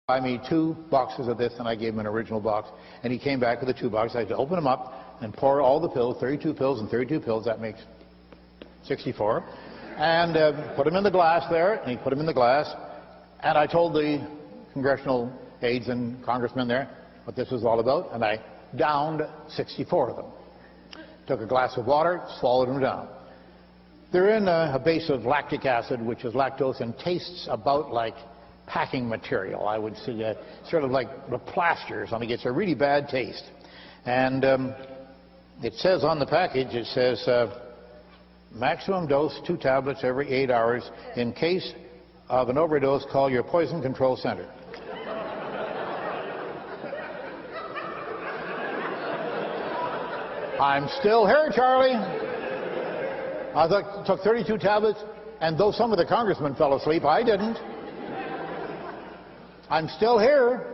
buy me 2 boxes of this, and I gave him an original box, and he came back with the 2 boxes. I had to open them up and pour all the pills, 32 pills and 32 pills, that makes 64, and put them in the glass there, and he put them in the glass, and I told the congressional aides and congressmen there what this was all about, and I downed 64 of them. Took a glass of water, swallowed them down. They're in a base of lactic acid, which is lactose, and tastes about like packing material, I would say, sort of like the plaster or something. It's a really bad taste. And it says on the package, it says, maximum dose 2 tablets every 8 hours. In case of an overdose, call your poison control center. I'm still here, Charlie. I took 32 tablets, and though some of the congressmen fell asleep, I didn't. I'm still here,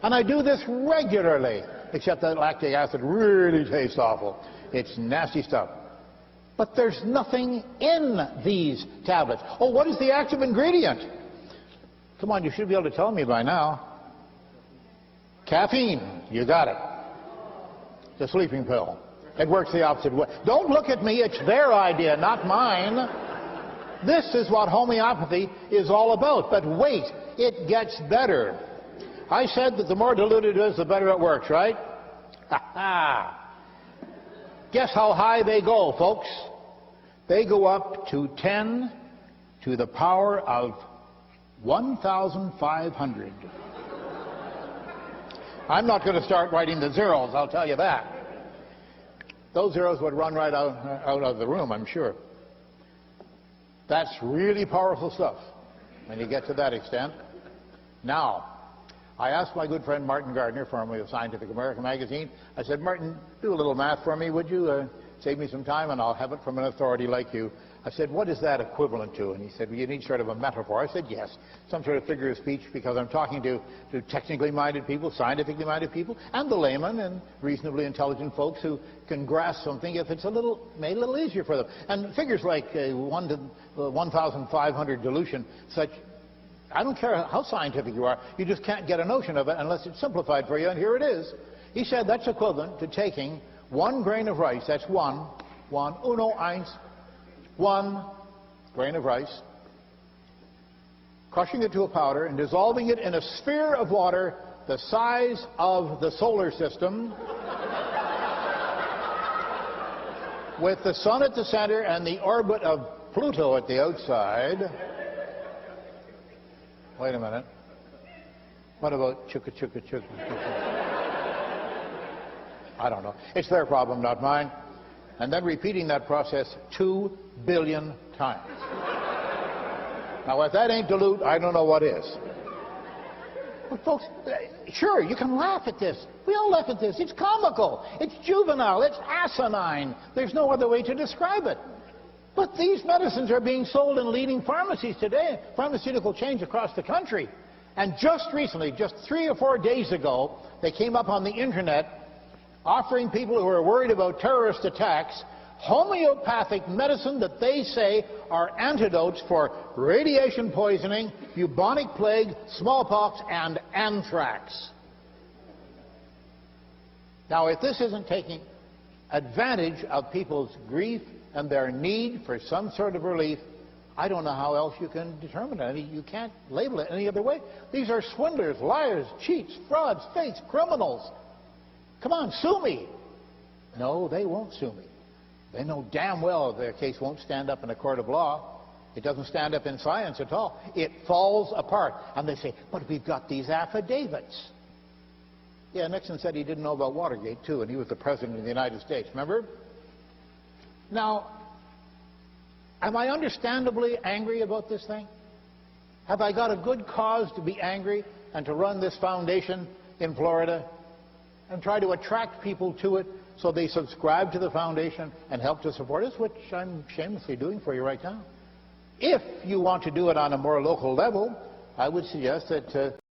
and I do this regularly, except that lactic acid really tastes awful. It's nasty stuff. But there's nothing in these tablets. Oh, what is the active ingredient? Come on, you should be able to tell me by now. Caffeine. You got it. The sleeping pill. It works the opposite way. Don't look at me. It's their idea, not mine. This is what homeopathy is all about. But wait, it gets better. I said that the more diluted it is, the better it works, right? Ha ha! Guess how high they go, folks? They go up to 10 to the power of 1,500. I'm not going to start writing the zeros, I'll tell you that. Those zeros would run right out of the room, I'm sure. That's really powerful stuff when you get to that extent. Now, I asked my good friend Martin Gardner, formerly of Scientific American magazine, I said, Martin, do a little math for me, would you? Save me some time and I'll have it from an authority like you. I said, what is that equivalent to? And he said, well, you need sort of a metaphor. I said, yes, some sort of figure of speech, because I'm talking to technically minded people, scientifically minded people, and the layman and reasonably intelligent folks who can grasp something if it's made a little easier for them. And figures like 1 to 1,500 dilution, such, I don't care how scientific you are, you just can't get a notion of it unless it's simplified for you, and here it is. He said that's equivalent to taking 1 grain of rice, that's one grain of rice, crushing it to a powder and dissolving it in a sphere of water the size of the solar system, with the sun at the center and the orbit of Pluto at the outside. Wait a minute. What about chugga chugga chugga chugga? I don't know. It's their problem, not mine. And then repeating that process 2 billion times. Now, if that ain't dilute, I don't know what is. But folks, sure, you can laugh at this. We all laugh at this. It's comical. It's juvenile. It's asinine. There's no other way to describe it. But these medicines are being sold in leading pharmacies today, pharmaceutical chains across the country. And just recently, just 3 or 4 days ago, they came up on the internet offering people who are worried about terrorist attacks homeopathic medicine that they say are antidotes for radiation poisoning, bubonic plague, smallpox, and anthrax. Now, if this isn't taking advantage of people's grief and their need for some sort of relief, I don't know how else you can determine it. You can't label it any other way. These are swindlers, liars, cheats, frauds, fakes, criminals. Come on, sue me. No, they won't sue me. They know damn well their case won't stand up in a court of law. It doesn't stand up in science at all. It falls apart. And they say, but we've got these affidavits. Yeah, Nixon said he didn't know about Watergate, too, and he was the president of the United States, remember? Now, am I understandably angry about this thing? Have I got a good cause to be angry and to run this foundation in Florida and try to attract people to it so they subscribe to the foundation and help to support us, which I'm shamelessly doing for you right now? If you want to do it on a more local level, I would suggest that